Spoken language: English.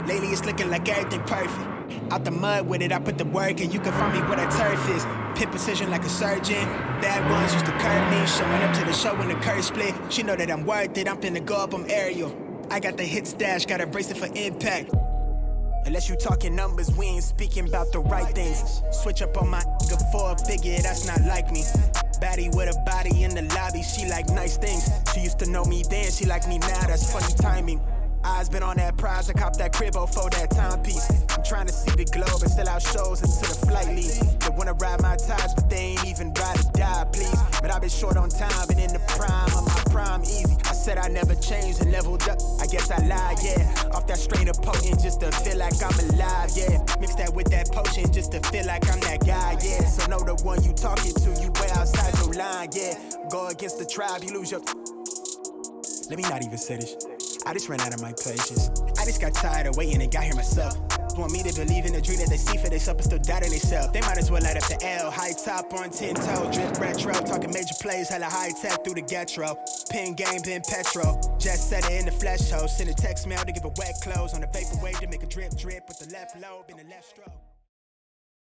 Lately it's looking like everything perfect. Out the mud with it, I put the work and you can find me where that turf is. Pin precision like a surgeon. Bad ones used to curb me. Showing up to the show when the curve split. She know that I'm worth it, I'm finna go up, I'm aerial. I got the hit stash, got a bracelet for impact. Unless you talking numbers, we ain't speaking about the right things. Switch up on my nigga for a figure, that's not like me. Baddie with a body in the lobby, she like nice things. She used to know me then, she like me now, that's funny timing. Eyes been on that prize, I cop that cribbo for that timepiece. I'm trying to see the globe and sell out shows until the flight leave. They wanna ride my ties, but they ain't even ride or die, please. But I've been short on time, been in the prime of my prime, easy. I said I never changed and leveled up, I guess I lied, yeah. Off that strain of potent just to feel like I'm alive, yeah. Mix that with that potion just to feel like I'm that guy, yeah. So know the one you talking to, you way outside your line, yeah. Go against the tribe, you lose your... Let me not even say this. I just ran out of my patience. I just got tired of waiting and got here myself. Want me to believe in the dream that they see for themselves but still doubt in themselves. They might as well light up the L. High top on 10 toe, drip retro. Talking major plays, hella high tech through the getro. Pin game, pin petrol. Just set it in the flesh hole. Send a text mail to give a wet clothes. On the vapor wave to make a drip drip with the left lobe and the left stroke.